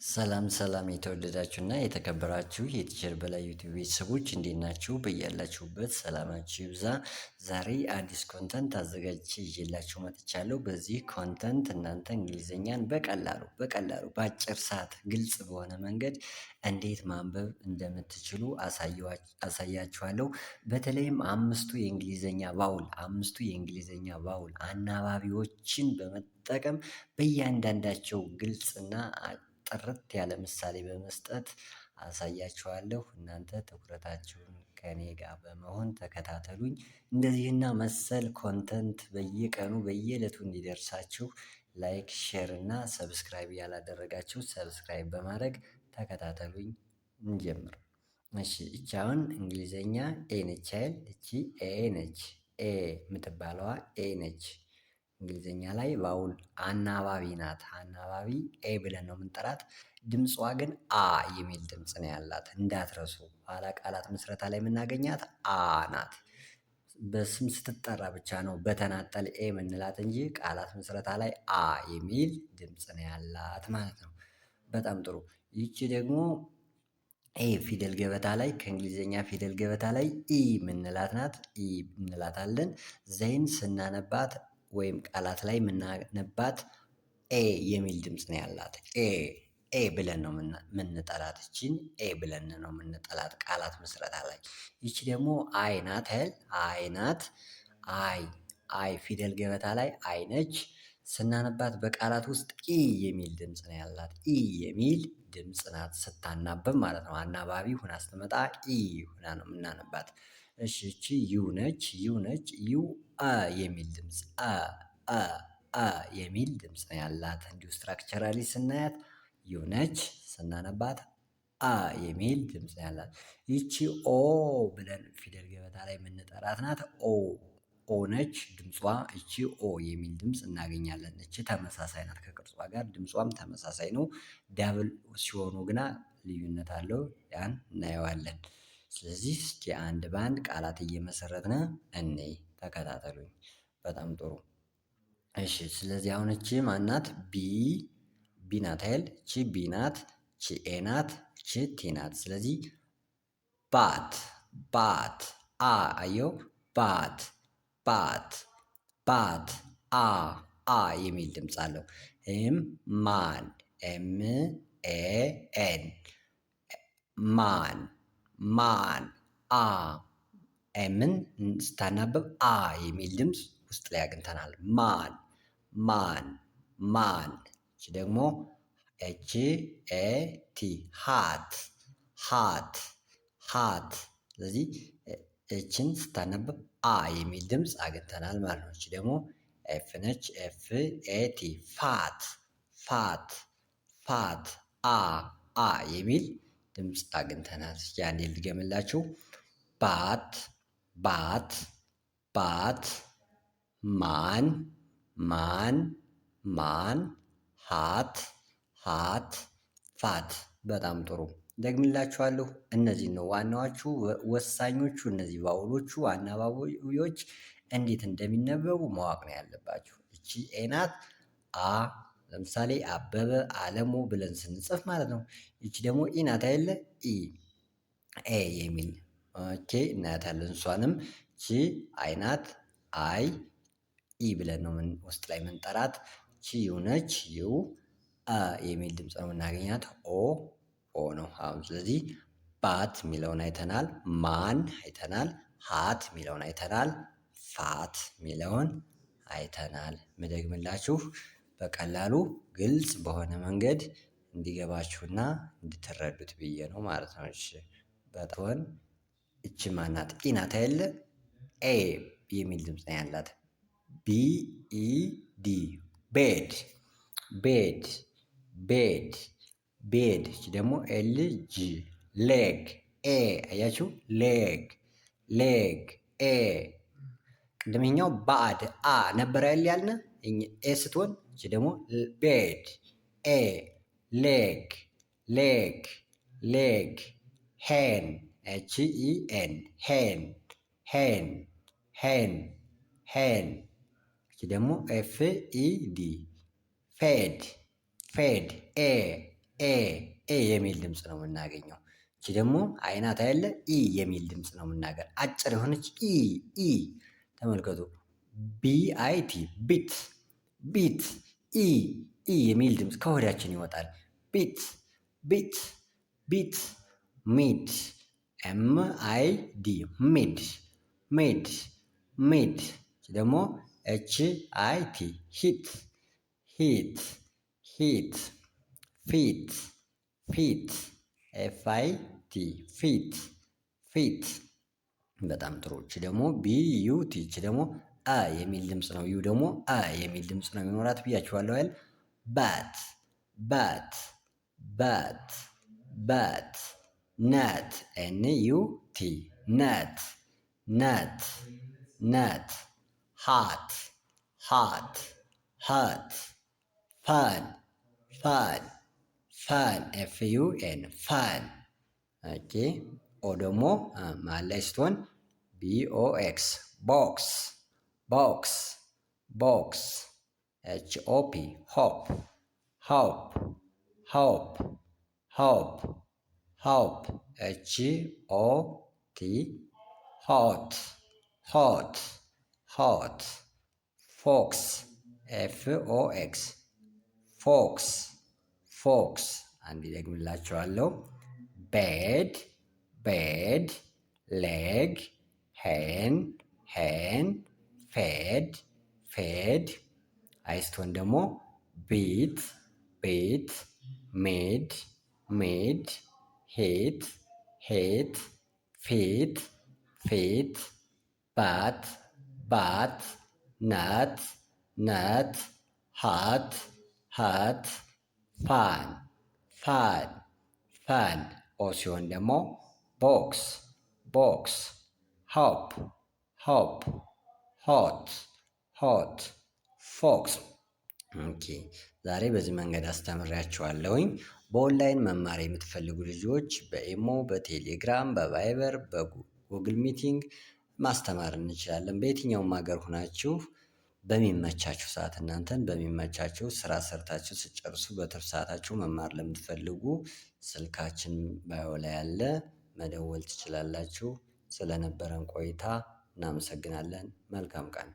ሰላም ሰላም የተወደዳችሁና የተከበራችሁ የቲቸር በላይ ዩቲዩብ ቤተሰቦች እንዴት ናችሁ? በያላችሁበት ሰላማችሁ ይብዛ። ዛሬ አዲስ ኮንተንት አዘጋጅቼ ይዤላችሁ መጥቻለሁ። በዚህ ኮንተንት እናንተ እንግሊዘኛን በቀላሉ በአጭር ሰዓት ግልጽ በሆነ መንገድ እንዴት ማንበብ እንደምትችሉ አሳያችኋለሁ። በተለይም አምስቱ የእንግሊዘኛ ቫውል አናባቢዎችን በመጠቀም በእያንዳንዳቸው ግልጽና ጥርት ያለ ምሳሌ በመስጠት አሳያችኋለሁ። እናንተ ትኩረታችሁን ከእኔ ጋር በመሆን ተከታተሉኝ። እንደዚህና መሰል ኮንተንት በየቀኑ በየዕለቱ እንዲደርሳችሁ ላይክ፣ ሼር እና ሰብስክራይብ ያላደረጋችሁ ሰብስክራይብ በማድረግ ተከታተሉኝ። እንጀምር። እሺ እቺ አሁን እንግሊዘኛ ኤ ነች አይደል? እቺ ኤ ነች። ኤ የምትባለዋ ኤ ነች። እንግሊዘኛ ላይ ቫውል አናባቢ ናት። አናባቢ ኤ ብለን ነው የምንጠራት። ድምጿ ግን አ የሚል ድምጽ ነው ያላት እንዳትረሱ። ኋላ ቃላት ምስረታ ላይ የምናገኛት አ ናት። በስም ስትጠራ ብቻ ነው በተናጠል ኤ የምንላት እንጂ ቃላት ምስረታ ላይ አ የሚል ድምጽ ነው ያላት ማለት ነው። በጣም ጥሩ። ይቺ ደግሞ ኤ ፊደል ገበታ ላይ ከእንግሊዘኛ ፊደል ገበታ ላይ ኢ የምንላት ናት። ኢ እንላታለን። ዘይን ስናነባት ወይም ቃላት ላይ የምናነባት ኤ የሚል ድምጽ ነው ያላት። ኤ ብለን ነው የምንጠራት። እቺን ኤ ብለን ነው የምንጠላት ቃላት ምስረታ ላይ። ይቺ ደግሞ አይ ናት አይደል? አይ ናት። አይ ፊደል ገበታ ላይ አይ ነች። ስናነባት በቃላት ውስጥ ኢ የሚል ድምጽ ነው ያላት። ኢ የሚል ድምጽ ናት ስታናበብ ማለት ነው። አናባቢ ሁና ስትመጣ ኢ ሁና ነው የምናነባት። እሺ እቺ ዩ ነች። ዩ የሚል ድምጽ የሚል ድምጽ ነው ያላት። እንዲሁ ስትራክቸራሊ ስናያት ዩ ነች። ስናነባት የሚል ድምጽ ነው ያላት። ይቺ ኦ ብለን ፊደል ገበታ ላይ የምንጠራት ናት። ኦ ነች ድምጿ። እቺ ኦ የሚል ድምጽ እናገኛለን። እቺ ተመሳሳይ ናት ከቅርጿ ጋር ድምጿም ተመሳሳይ ነው። ዳብል ሲሆኑ ግና ልዩነት አለው። ያን እናየዋለን። ስለዚህ እስኪ አንድ በአንድ ቃላት እየመሰረትን እንይ። ተከታተሉኝ። በጣም ጥሩ። እሺ ስለዚህ አሁን እቺ ማናት? ቢ ናት አይደል? እቺ ቢ ናት። እቺ ኤ ናት። እቺ ቲ ናት። ስለዚህ ባት አየው። ባት የሚል ድምጽ አለው። ማን ኤን ማን ኤምን ስታናበብ የሚል ድምጽ ውስጥ ላይ አግኝተናል። ማን እቺ ደግሞ ኤች ኤ ቲ ሃት። ስለዚህ እችን ስታነብብ የሚል ድምጽ አግኝተናል ማለት ነው። እቺ ደግሞ ኤፍ ነች። ኤፍ ኤ ቲ ፋት የሚል ድምጽ አግኝተናል። እስኪ አንዴ ልድገምላችሁ። ባት ማን ሃት ፋት። በጣም ጥሩ። ደግምላችኋለሁ። እነዚህ ነው ዋናዎቹ ወሳኞቹ። እነዚህ ቫውሎቹ አናባቢዎች እንዴት እንደሚነበቡ ማወቅ ነው ያለባችሁ። እቺ ኤ ናት። ለምሳሌ አበበ አለሙ ብለን ስንጽፍ ማለት ነው። ይቺ ደግሞ ኢ ናት አይደለ? ኤ የሚል ኦኬ እናያታለን። እሷንም እቺ አይ ናት። አይ ኢ ብለን ነው ውስጥ ላይ የምንጠራት። እቺ ዩ ነች። ዩ የሚል ድምጽ ነው የምናገኛት። ኦ ነው። አሁን ስለዚህ ባት የሚለውን አይተናል። ማን አይተናል። ሃት የሚለውን አይተናል። ፋት የሚለውን አይተናል። ምደግምላችሁ በቀላሉ ግልጽ በሆነ መንገድ እንዲገባችሁና እንድትረዱት ብዬ ነው ማለት ነው። እሺ በጣም እቺ ማናት? ኢ ናት አይደለ? ኤ የሚል ድምጽ ነው ያላት። ቢኢዲ ቤድ። እቺ ደግሞ ኤልጂ ሌግ። ኤ አያችሁ? ሌግ ኤ። ቅድመኛው ባዕድ ነበር ያልን ኤ ስትሆን፣ እቺ ደግሞ ቤድ ኤ። ሌግ ሄን ኤች ኢ ኤን ሄን። እቺ ደግሞ ኤፍ ኢ ዲ ፌድ ኤ ኤ ኤ የሚል ድምፅ ነው የምናገኘው። እቺ ደግሞ አይናት ያለ ኢ የሚል ድምፅ ነው የምናገር። አጭር የሆነች ኢ ኢ ተመልከቱ። ቢአይቲ ቢት ቢት ኢ ኢ የሚል ድምፅ ከሆዳችን ይወጣል። ቢት ቢት ቢት ሚድ ኤምአይዲ ሚድ ሚድ ሚድ ደግሞ ኤችአይቲ ሂት ሂት ሂት ፊት ፊት ኤፍአይቲ ፊት ፊት። በጣም ጥሩ። እቺ ደግሞ ቢዩቲ እቺ ደግሞ አ የሚል ድምፅ ነው። ዩ ደግሞ አ የሚል ድምፅ ነው የሚኖራት ብያችኋለሁ አይደል? ባት ባት ባት ባት ነት ኤንዩቲ ነት ነት ነት ሃት ሃት ሃት ፋን ፋን ፋን ኤፍዩኤን ፋን። ኦኬ ኦ ደግሞ መሃል ላይ ስትሆን ቢኦኤክስ ቦክስ ቦክስ ቦክስ ኤችኦፒ ሆፕ ሆፕ ሆፕ ሆፕ ሆፕ ኤችኦቲ ሆት ሆት ሆት ፎክስ ኤፍኦኤክስ ፎክስ ፎክስ። አንድ ደግምላችኋለሁ። ቤድ ቤድ ሌግ ሄን ሄን ፌድ ፌድ። አይስቶን ደግሞ ቢት ቢት ሜድ ሜድ ሂት ሂት ፊት ፊት ባት ባት ነት ነት ሃት ሃት ፋን ፋን ፋን። ኦ ሲሆን ደግሞ ቦክስ ቦክስ ሆፕ ሆፕ ሆት ሆት ፎክስ። ኦኬ ዛሬ በዚህ መንገድ አስተምሬያችኋለሁኝ። በኦንላይን መማር የምትፈልጉ ልጆች በኢሞ፣ በቴሌግራም፣ በቫይበር፣ በጉግል ሚቲንግ ማስተማር እንችላለን። በየትኛውም ሀገር ሁናችሁ በሚመቻችሁ ሰዓት እናንተን በሚመቻችሁ ስራ ሰርታችሁ ስጨርሱ በትርፍ ሰዓታችሁ መማር ለምትፈልጉ ስልካችን ባዮ ላይ ያለ መደወል ትችላላችሁ። ስለነበረን ቆይታ እናመሰግናለን። መልካም ቀን